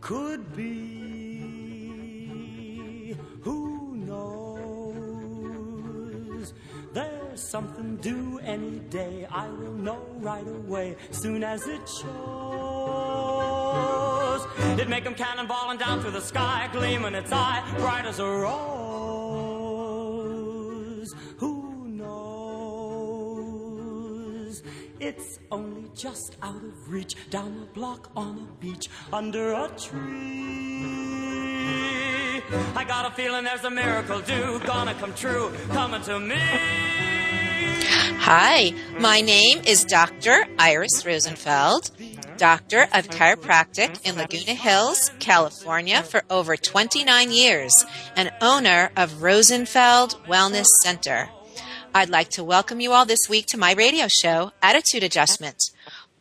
could be. Who knows? There's something due any day. I will know right away, soon as it shows. It'd make 'em cannonballing down through the sky, gleaming its eye, bright as a rose. Who knows? It's only just out of reach, down the block on a beach, under a tree. I got a feeling there's a miracle due, gonna come true, coming to me. Hi, my name is Dr. Iris Rosenfeld, Doctor of Chiropractic in Laguna Hills, California for over 29 years, and owner of Rosenfeld Wellness Center. I'd like to welcome you all this week to my radio show, Attitude Adjustment,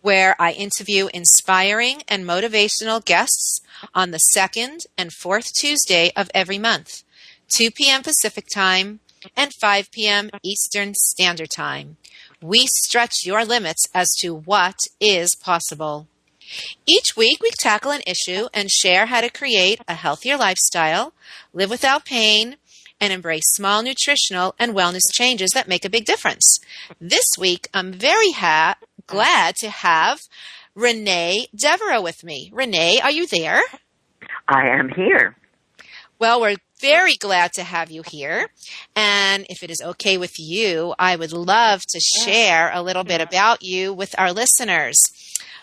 where I interview inspiring and motivational guests on the second and fourth Tuesday of every month, 2 p.m. Pacific Time and 5 p.m. Eastern Standard Time. We stretch your limits as to what is possible. Each week, we tackle an issue and share how to create a healthier lifestyle, live without pain, and embrace small nutritional and wellness changes that make a big difference. This week, I'm very glad to have Renee Devereaux with me. Renee, are you there? I am here. Well, we're very glad to have you here. And if it is okay with you, I would love to share a little bit about you with our listeners.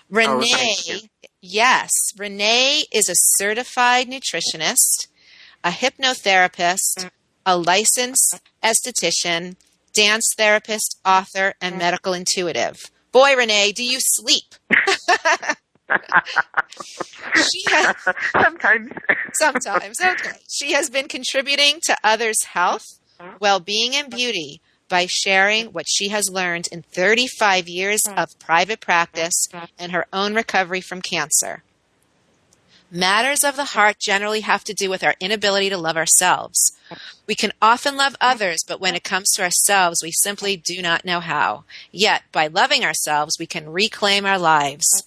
Renee, yes, Renee is a certified nutritionist, a hypnotherapist, a licensed esthetician, dance therapist, author, and medical intuitive. Boy, Renee, do you sleep? Sometimes, okay. She has been contributing to others' health, well-being, and beauty by sharing what she has learned in 35 years of private practice and her own recovery from cancer. Matters of the heart generally have to do with our inability to love ourselves. We can often love others, but when it comes to ourselves, we simply do not know how. Yet, by loving ourselves, we can reclaim our lives.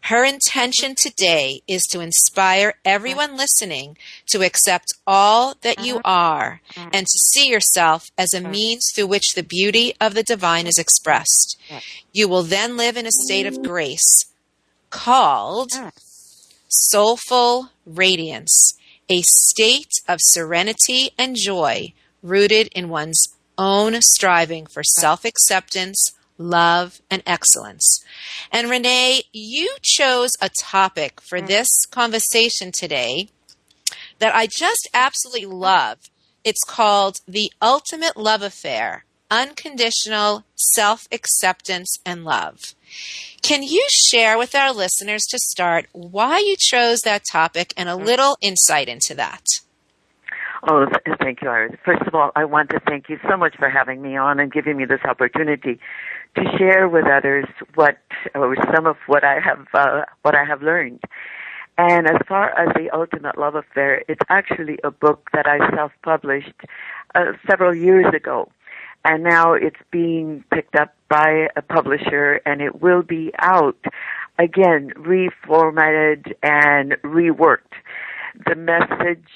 Her intention today is to inspire everyone listening to accept all that you are and to see yourself as a means through which the beauty of the divine is expressed. You will then live in a state of grace called soulful radiance, a state of serenity and joy rooted in one's own striving for self-acceptance, love, and excellence. And Renee, you chose a topic for this conversation today that I just absolutely love. It's called The Ultimate Love Affair, Unconditional Self-Acceptance and Love. Can you share with our listeners to start why you chose that topic and a little insight into that? Oh, thank you, Iris. First of all, I want to thank you so much for having me on and giving me this opportunity to share with others some of what I have learned. And as far as The Ultimate Love Affair, it's actually a book that I self-published several years ago. And now it's being picked up by a publisher, and it will be out, again, reformatted and reworked. The message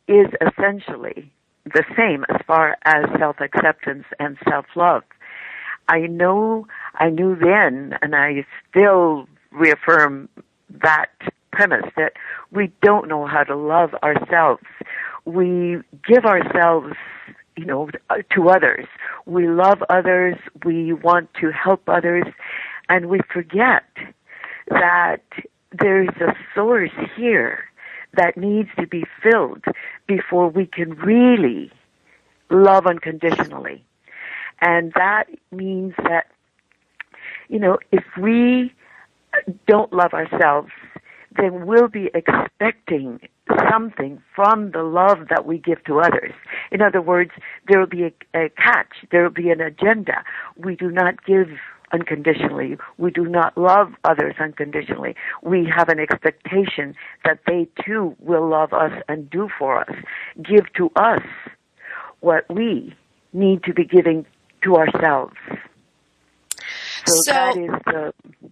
is essentially the same as far as self-acceptance and self-love. I knew then, and I still reaffirm that premise, that we don't know how to love ourselves. We give ourselves to others. We love others. We want to help others. And we forget that there's a source here that needs to be filled before we can really love unconditionally. And that means that, if we don't love ourselves, then we'll be expecting something from the love that we give to others. In other words, there will be a catch. There will be an agenda. We do not give unconditionally. We do not love others unconditionally. We have an expectation that they too will love us and do for us, give to us what we need to be giving to ourselves. So that is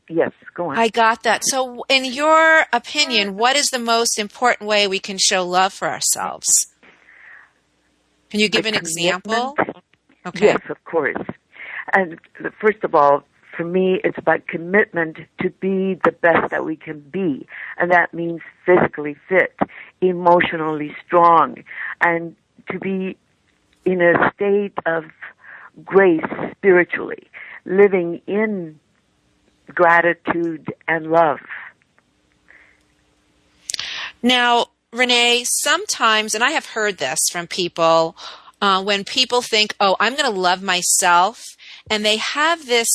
yes, go on. I got that. So in your opinion, what is the most important way we can show love for ourselves? Can you give an example? Okay. Yes, of course. And first of all, for me, it's about commitment to be the best that we can be. And that means physically fit, emotionally strong, and to be in a state of grace spiritually, living in gratitude and love. Now, Renee, sometimes, and I have heard this from people, when people think, oh, I'm going to love myself, and they have this,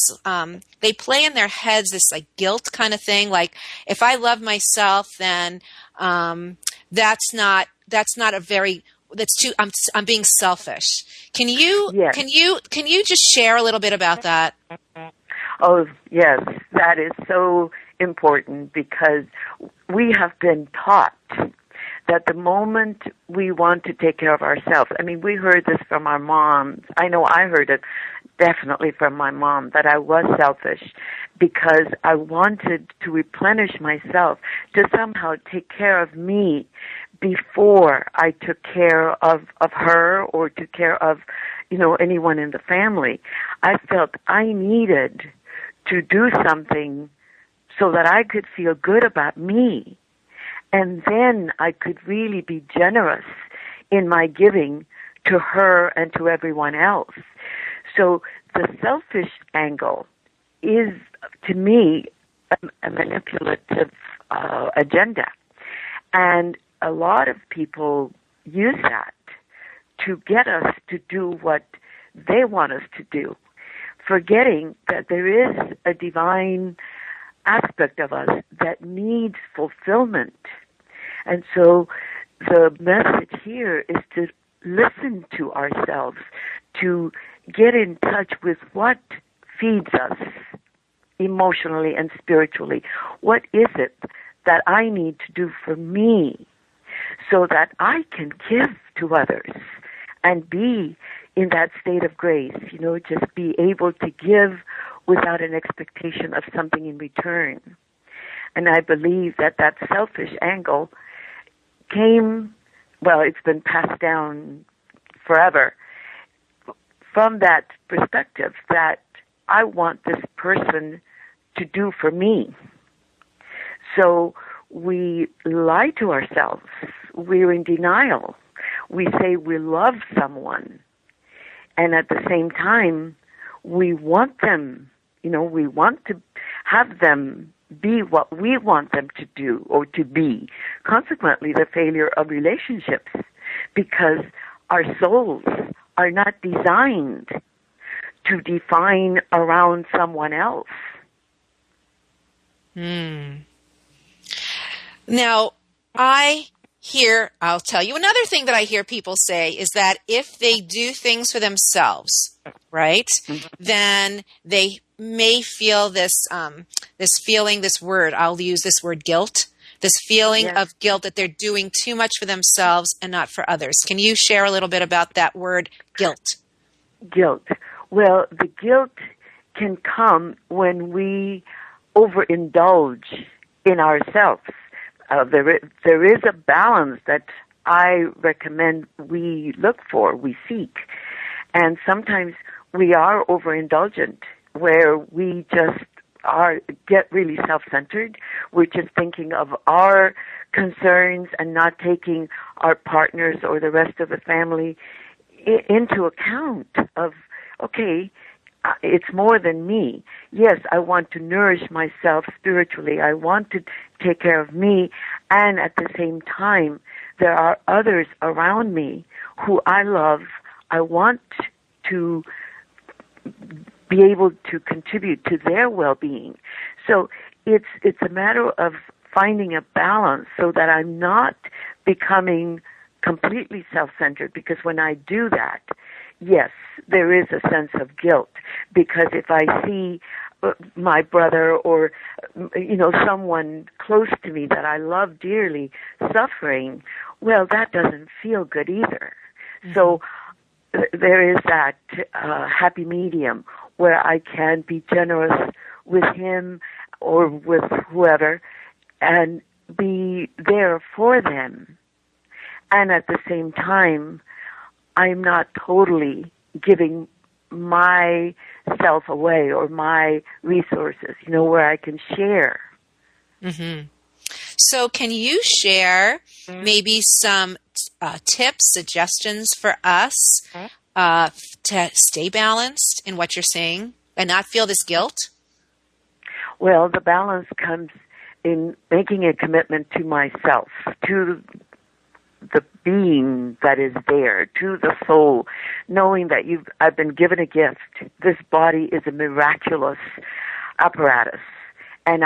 they play in their heads this like guilt kind of thing, like if I love myself, then that's not a very, that's too, I'm being selfish. Can you just share a little bit about that? Oh, yes, that is so important because we have been taught that the moment we want to take care of ourselves, I mean, we heard this from our moms. I know I heard it definitely from my mom, that I was selfish because I wanted to replenish myself, to somehow take care of me before I took care of her or took care of, anyone in the family. I felt I needed to do something so that I could feel good about me. And then I could really be generous in my giving to her and to everyone else. So the selfish angle is, to me, a manipulative agenda. And a lot of people use that to get us to do what they want us to do, forgetting that there is a divine aspect of us that needs fulfillment. And so the message here is to listen to ourselves, to get in touch with what feeds us emotionally and spiritually. What is it that I need to do for me so that I can give to others and be in that state of grace, just be able to give without an expectation of something in return. And I believe that selfish angle it's been passed down forever from that perspective that I want this person to do for me. So we lie to ourselves. We're in denial. We say we love someone, and at the same time, we want them, we want to have them be what we want them to do or to be. Consequently, the failure of relationships, because our souls are not designed to define around someone else. Now, I'll tell you another thing that I hear people say is that if they do things for themselves, right, then they may feel this feeling, I'll use this word guilt, this feeling of guilt that they're doing too much for themselves and not for others. Can you share a little bit about that word guilt? Guilt. Well, the guilt can come when we overindulge in ourselves. There is a balance that I recommend we look for, we seek. And sometimes we are overindulgent, where we just get really self-centered. We're just thinking of our concerns and not taking our partners or the rest of the family into account of, okay, it's more than me. Yes, I want to nourish myself spiritually. I want to take care of me. And at the same time, there are others around me who I love. I want to be able to contribute to their well-being. So it's a matter of finding a balance so that I'm not becoming completely self-centered, because when I do that, yes, there is a sense of guilt, because if I see my brother or, someone close to me that I love dearly suffering, well, that doesn't feel good either. So there is that happy medium where I can be generous with him or with whoever and be there for them. And at the same time, I'm not totally giving myself away or my resources, where I can share. Mm-hmm. So can you share maybe some tips, suggestions for us to stay balanced in what you're saying and not feel this guilt? Well, the balance comes in making a commitment to myself, to the being that is there, to the soul, knowing that I've been given a gift. This body is a miraculous apparatus. And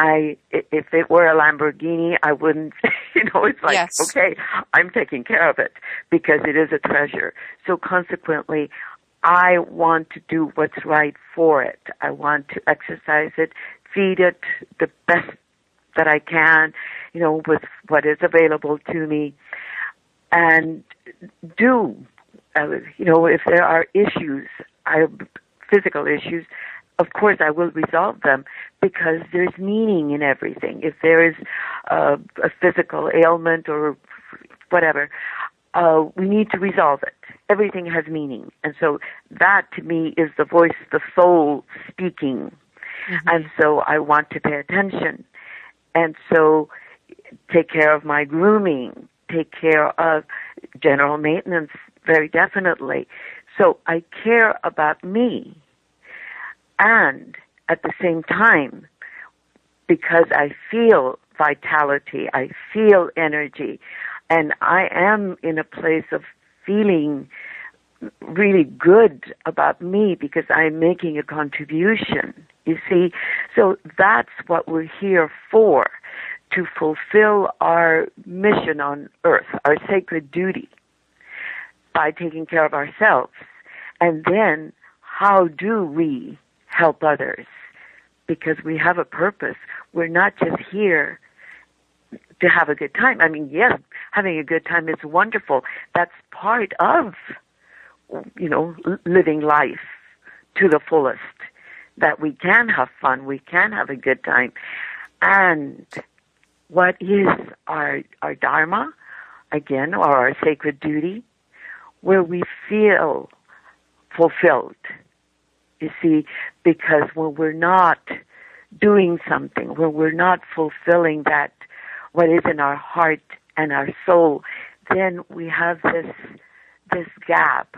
if it were a Lamborghini, I wouldn't, it's like, yes. Okay, I'm taking care of it because it is a treasure. So consequently, I want to do what's right for it. I want to exercise it, feed it the best that I can, with what is available to me. And if there are issues, physical issues, of course I will resolve them because there's meaning in everything. If there is a physical ailment or whatever, we need to resolve it. Everything has meaning. And so that to me is the voice, the soul speaking. Mm-hmm. And so I want to pay attention. And so take care of my grooming, take care of general maintenance, very definitely. So I care about me. And at the same time, because I feel vitality, I feel energy, and I am in a place of feeling really good about me because I'm making a contribution, you see. So that's what we're here for, to fulfill our mission on earth, our sacred duty, by taking care of ourselves. And then how do we help others? Because we have a purpose. We're not just here to have a good time. I mean, yes, having a good time is wonderful. That's part of, living life to the fullest, that we can have fun, we can have a good time. And what is our dharma, again, or our sacred duty, where we feel fulfilled. You see, because when we're not doing something, when we're not fulfilling that, what is in our heart and our soul, then we have this gap,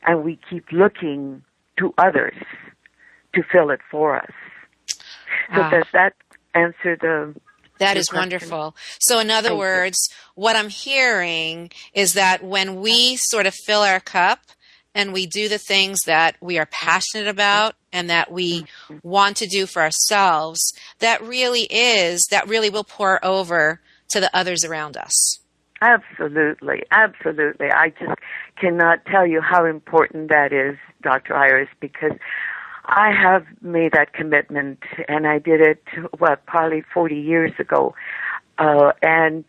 and we keep looking to others to fill it for us. So does that answer the... That is wonderful. So in other words, what I'm hearing is that when we sort of fill our cup and we do the things that we are passionate about and that we want to do for ourselves, that really will pour over to the others around us. Absolutely, absolutely. I just cannot tell you how important that is, Dr. Iris, because I have made that commitment, and I did it, probably 40 years ago. And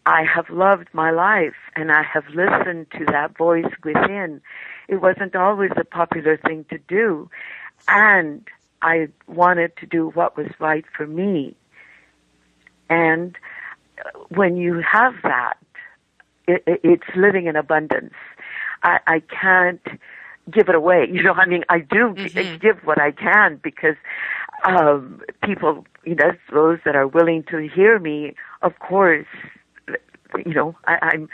I have loved my life, and I have listened to that voice within. It wasn't always a popular thing to do, and I wanted to do what was right for me. And when you have that, it's living in abundance. I can't give it away. I do give what I can because people, those that are willing to hear me, of course, I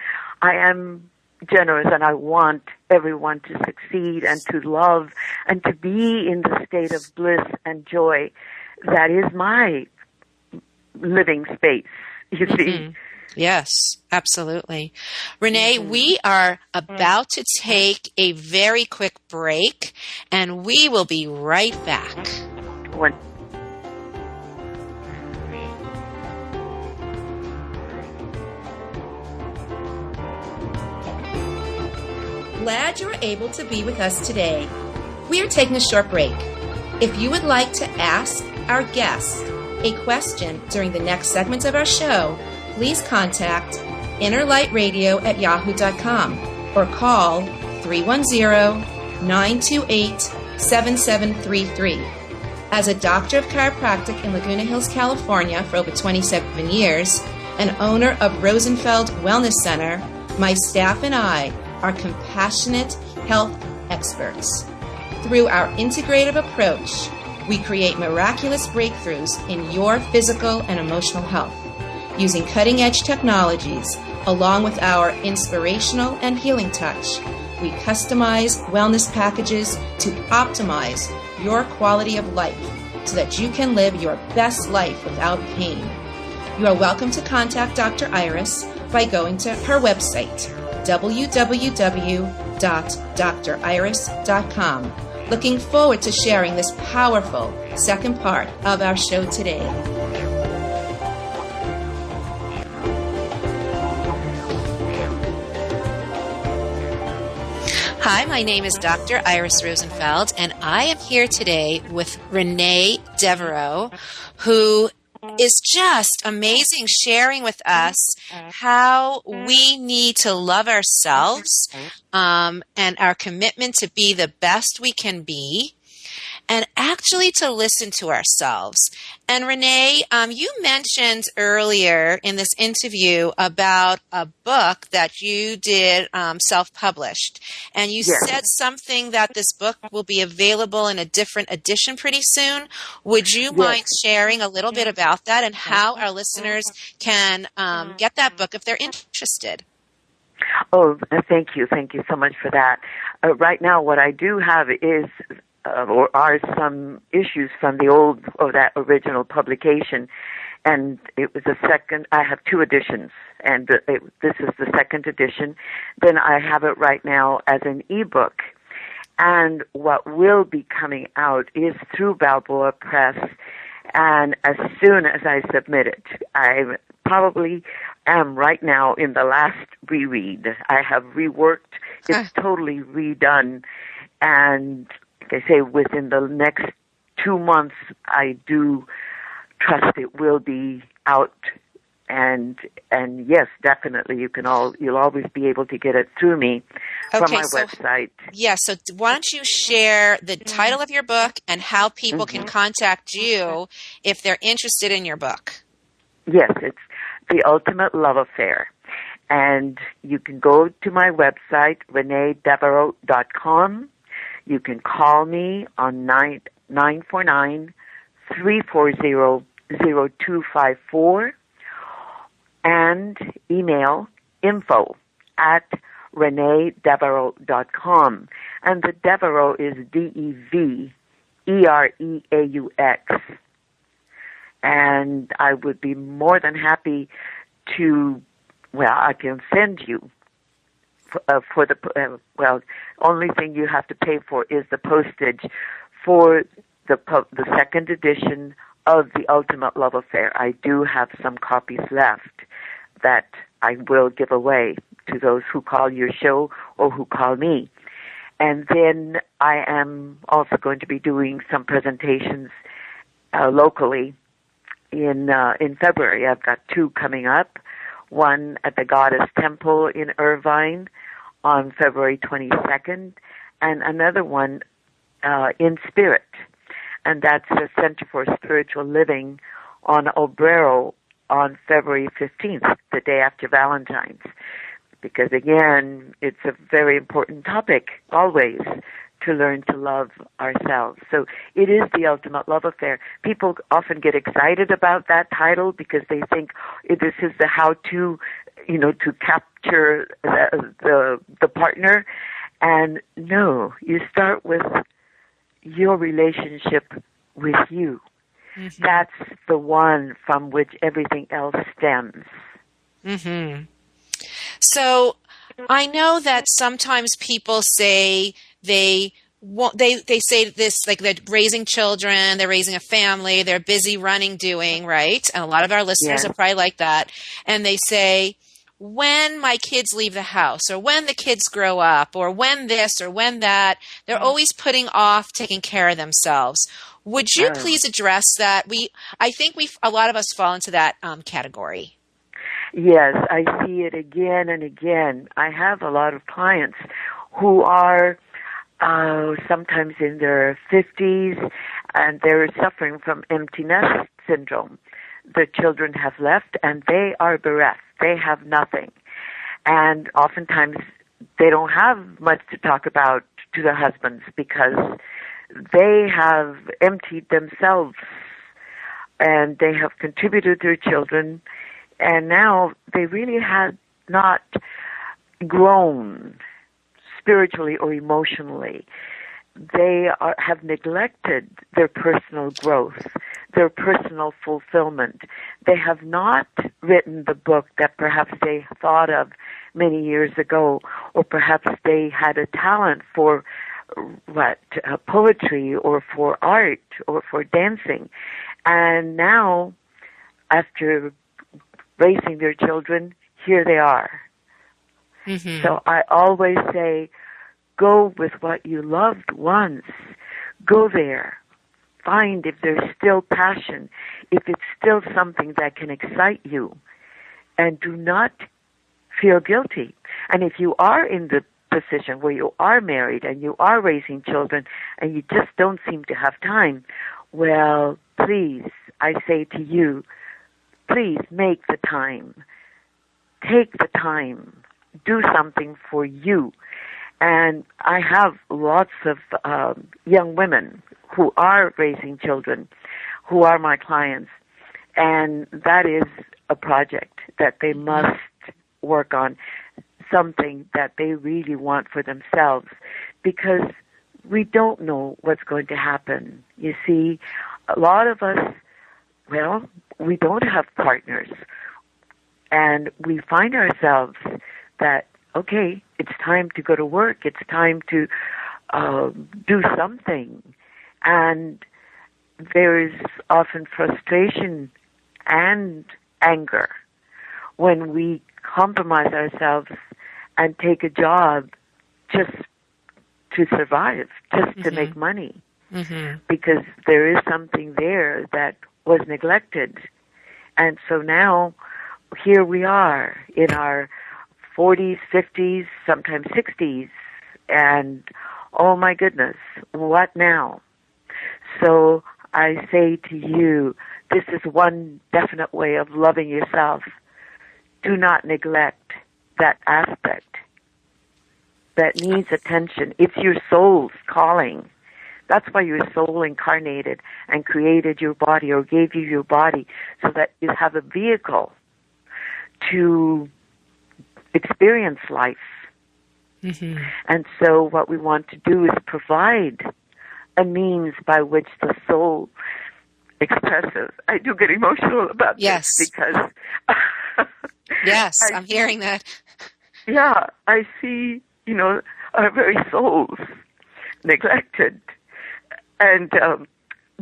am generous, and I want everyone to succeed and to love and to be in the state of bliss and joy. That is my living space, you see. Yes, absolutely. Renee, we are about to take a very quick break, and we will be right back. Glad you were able to be with us today. We are taking a short break. If you would like to ask our guest a question during the next segment of our show, please contact innerlightradio@yahoo.com or call 310-928-68 888-878-7733. As a doctor of chiropractic in Laguna Hills, California for over 27 years, and owner of Rosenfeld Wellness Center, my staff and I are compassionate health experts. Through our integrative approach, we create miraculous breakthroughs in your physical and emotional health. Using cutting-edge technologies, along with our inspirational and healing touch, we customize wellness packages to optimize your quality of life so that you can live your best life without pain. You are welcome to contact Dr. Iris by going to her website, www.driris.com. Looking forward to sharing this powerful second part of our show today. Hi, my name is Dr. Iris Rosenfeld, and I am here today with Renee Devereaux, who is just amazing, sharing with us how we need to love ourselves and our commitment to be the best we can be, and actually to listen to ourselves. And Renee, you mentioned earlier in this interview about a book that you did self-published. And you said something that this book will be available in a different edition pretty soon. Would you mind sharing a little bit about that and how our listeners can get that book if they're interested? Oh, thank you. Thank you so much for that. Right now, what I do have is or are some issues from the old or that original publication, and it was I have two editions, and this is the second edition. Then I have it right now as an ebook, and what will be coming out is through Balboa Press, and as soon as I submit it, I probably am right now in the last reread. I have reworked, it's totally redone, and like I say, within the next 2 months, I do trust it will be out. And yes, definitely, you'll always be able to get it through me from my website. Yeah, so why don't you share the title of your book and how people can contact you if they're interested in your book? Yes, it's The Ultimate Love Affair. And you can go to my website, reneedevereaux.com. You can call me on 949-340-0254 and email info@reneedevereaux.com. And the Devereaux is Devereaux. And I would be more than happy to, I can send you for the only thing you have to pay for is the postage for the second edition of The Ultimate Love Affair. I do have some copies left that I will give away to those who call your show or who call me. And then I am also going to be doing some presentations locally in February. I've got two coming up. One at the Goddess Temple in Irvine on February 22nd, and another one in Spirit, and that's the Center for Spiritual Living on Obrero on February 15th, the day after Valentine's, because again, it's a very important topic always to learn to love ourselves. So it is the ultimate love affair. People often get excited about that title because they think this is the how-to, to capture the partner. And no, you start with your relationship with you. Mm-hmm. That's the one from which everything else stems. Mm-hmm. So I know that sometimes people say they say this, like they're raising children, they're raising a family, they're busy running, doing, right? And a lot of our listeners are probably like that. And they say, when my kids leave the house, or when the kids grow up, or when this or when that, they're always putting off taking care of themselves. Would you please address that? I think a lot of us fall into that category. Yes, I see it again and again. I have a lot of clients who are sometimes in their 50s, and they're suffering from empty nest syndrome. The children have left, and they are bereft. They have nothing. And oftentimes they don't have much to talk about to their husbands because they have emptied themselves, and they have contributed to their children, and now they really have not grown spiritually or emotionally. They have neglected their personal growth, their personal fulfillment. They have not written the book that perhaps they thought of many years ago, or perhaps they had a talent for poetry or for art or for dancing. And now, after raising their children, here they are. Mm-hmm. So I always say, go with what you loved once. Go there. Find if there's still passion, if it's still something that can excite you. And do not feel guilty. And if you are in the position where you are married and you are raising children and you just don't seem to have time, well, please, I say to you, please make the time. Take the time. Do something for you. And I have lots of young women who are raising children, who are my clients, and that is a project that they must work on, something that they really want for themselves, because we don't know what's going to happen. You see, a lot of us, well, we don't have partners, and we find ourselves that, okay, it's time to go to work, it's time to do something, and there is often frustration and anger when we compromise ourselves and take a job just to survive, just to make money, because there is something there that was neglected. And so now here we are in our 40s, 50s, sometimes 60s, and oh my goodness, what now? So I say to you, this is one definite way of loving yourself. Do not neglect that aspect that needs attention. It's your soul's calling. That's why your soul incarnated and created your body, or gave you your body, so that you have a vehicle to experience life. And so what we want to do is provide a means by which the soul expresses. I do get emotional about this because yes, I'm hearing that. Yeah, I see, our very souls neglected. And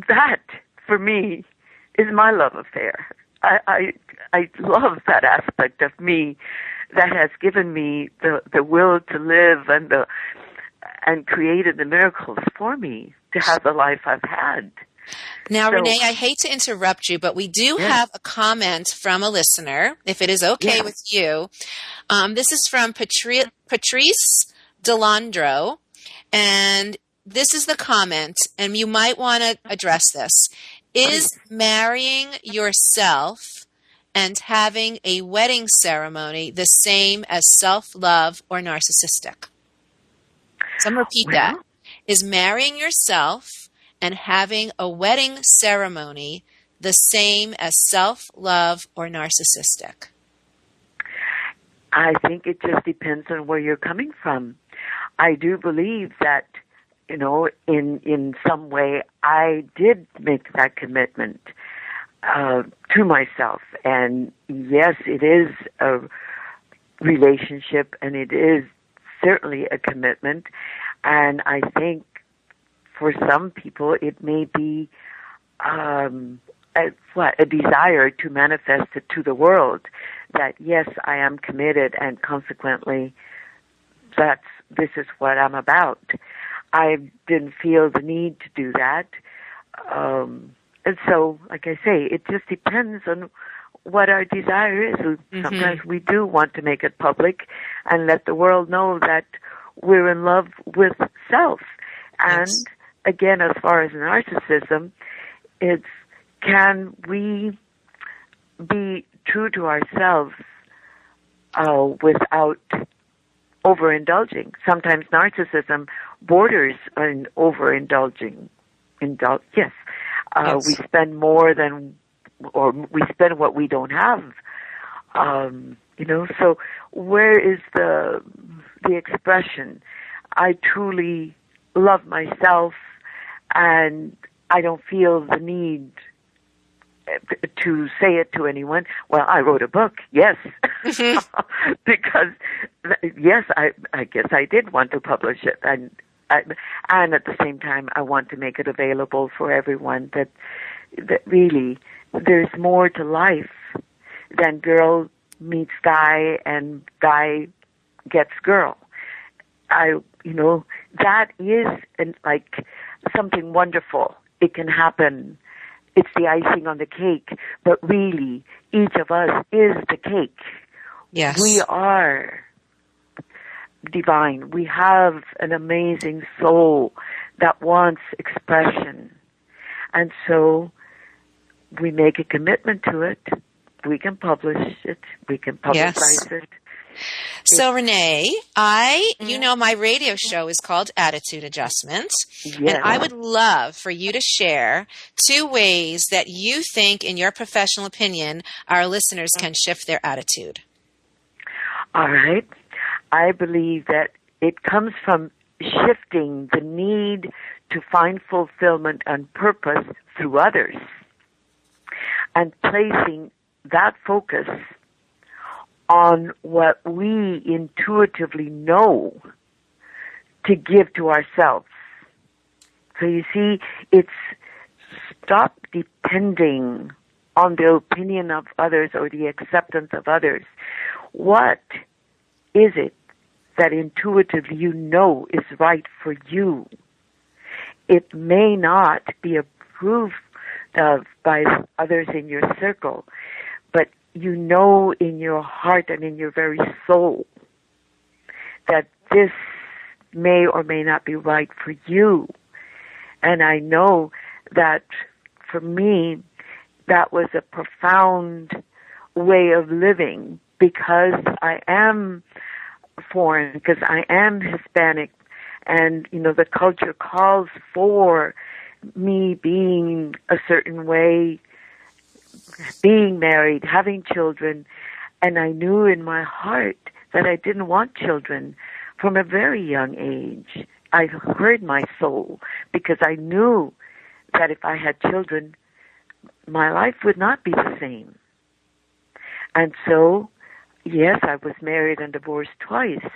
that, for me, is my love affair. I love that aspect of me that has given me the will to live and created the miracles for me to have the life I've had. Now, Renee, I hate to interrupt you, but we do have a comment from a listener, if it is okay with you. This is from Patrice Delandro, and this is the comment, and you might want to address this. Is marrying yourself and having a wedding ceremony the same as self-love or narcissistic? So I'm going to repeat that. Is marrying yourself and having a wedding ceremony the same as self-love or narcissistic? I think it just depends on where you're coming from. I do believe that, in some way, I did make that commitment to myself. And yes, it is a relationship, and it is certainly a commitment. And I think for some people, it may be a desire to manifest it to the world, that yes, I am committed, and consequently, this is what I'm about. I didn't feel the need to do that. And so, like I say, it just depends on what our desire is. Sometimes we do want to make it public and let the world know that we're in love with ourselves. And Yes. again, as far as narcissism, it's, can we be true to ourselves without overindulging? Sometimes narcissism borders on overindulging. Yes. Yes. We spend more than, or we spend what we don't have. So where is the expression? I truly love myself, and I don't feel the need to say it to anyone. Well, I wrote a book, yes, because yes, I guess I did want to publish it, and at the same time, I want to make it available for everyone. That really there's more to life than girl meets guy and guy gets girl. That is like something wonderful. It can happen. It's the icing on the cake, but really, each of us is the cake. Yes. We are divine. We have an amazing soul that wants expression. And so we make a commitment to it. We can publish it. We can publicize it. So Renee, my radio show is called Attitude Adjustment. Yes. And I would love for you to share 2 ways that you think, in your professional opinion, our listeners can shift their attitude. All right. I believe that it comes from shifting the need to find fulfillment and purpose through others and placing that focus on what we intuitively know to give to ourselves. So you see, it's stop depending on the opinion of others or the acceptance of others. What is it that intuitively you know is right for you? It may not be approved of by others in your circle, but you know in your heart and in your very soul that this may or may not be right for you. And I know that for me, that was a profound way of living, because I am foreign, because I am Hispanic, and, the culture calls for me being a certain way, being married, having children, and I knew in my heart that I didn't want children from a very young age. I heard my soul, because I knew that if I had children, my life would not be the same. And so, yes, I was married and divorced twice,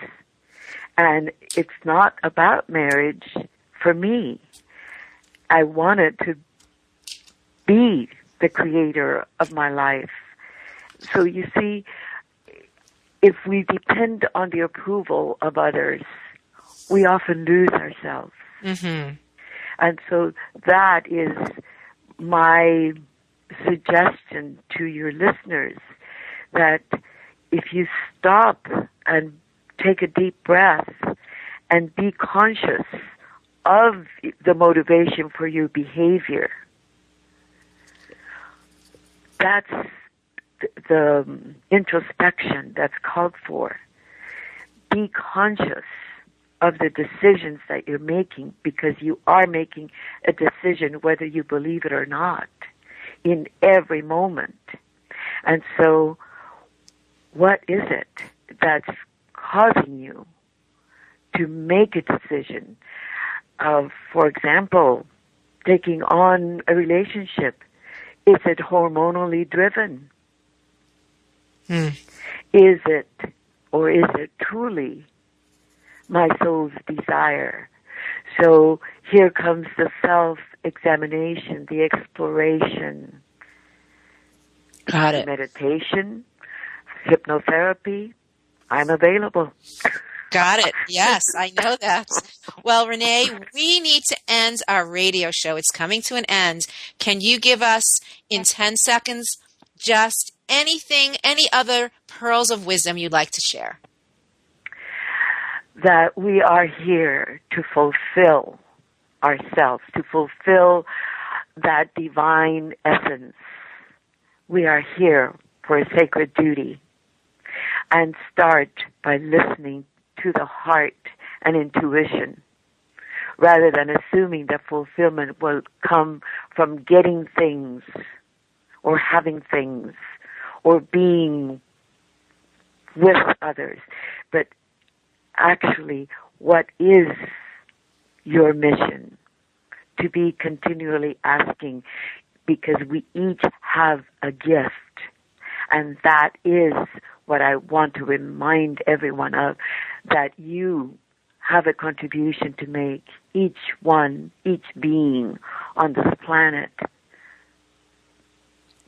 and it's not about marriage for me. I wanted to be the creator of my life. So you see, if we depend on the approval of others, we often lose ourselves. Mm-hmm. And so that is my suggestion to your listeners, that if you stop and take a deep breath and be conscious of the motivation for your behavior, that's the introspection that's called for. Be conscious of the decisions that you're making, because you are making a decision whether you believe it or not in every moment. And so what is it that's causing you to make a decision of, for example, taking on a relationship? Is it hormonally driven? Is it, or is it truly my soul's desire? So here comes the self-examination, the exploration. Got it. Meditation, hypnotherapy, I'm available. Got it. Yes, I know that. Well, Renee, we need to end our radio show. It's coming to an end. Can you give us, in 10 seconds, just anything, any other pearls of wisdom you'd like to share? that we are here to fulfill ourselves, to fulfill that divine essence. We are here for a sacred duty, and start by listening to the heart and intuition, rather than assuming that fulfillment will come from getting things or having things or being with others. But actually, what is your mission? To be continually asking, because we each have a gift. And that is what I want to remind everyone of, that you have a contribution to make, each one, each being on this planet.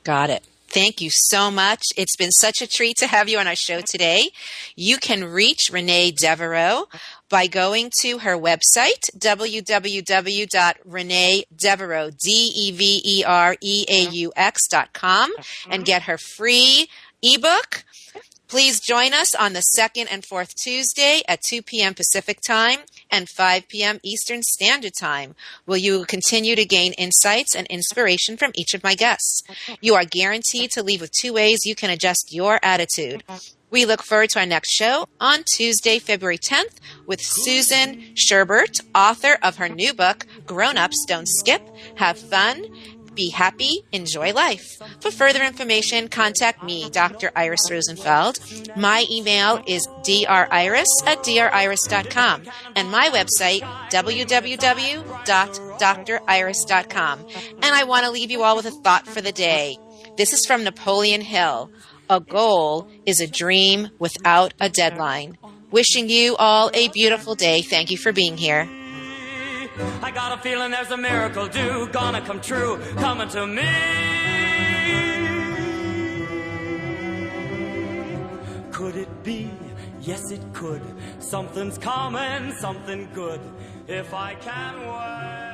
Got it. Thank you so much. It's been such a treat to have you on our show today. You can reach Renee Devereaux by going to her website, www.reneedevereaux.com, and get her free ebook. Please join us on the second and fourth Tuesday at 2 p.m. Pacific Time and 5 p.m. Eastern Standard Time, where you will continue to gain insights and inspiration from each of my guests. You are guaranteed to leave with 2 ways you can adjust your attitude. We look forward to our next show on Tuesday, February 10th, with Susan Sherbert, author of her new book, Grown Ups Don't Skip, Have Fun, Be Happy, Enjoy Life. For further information, contact me, Dr. Iris Rosenfeld. My email is driris@driris.com, and my website, www.driris.com. And I want to leave you all with a thought for the day. This is from Napoleon Hill. A goal is a dream without a deadline. Wishing you all a beautiful day. Thank you for being here. I got a feeling there's a miracle due, gonna come true, coming to me. Could it be? Yes, it could. Something's coming, something good, if I can wait.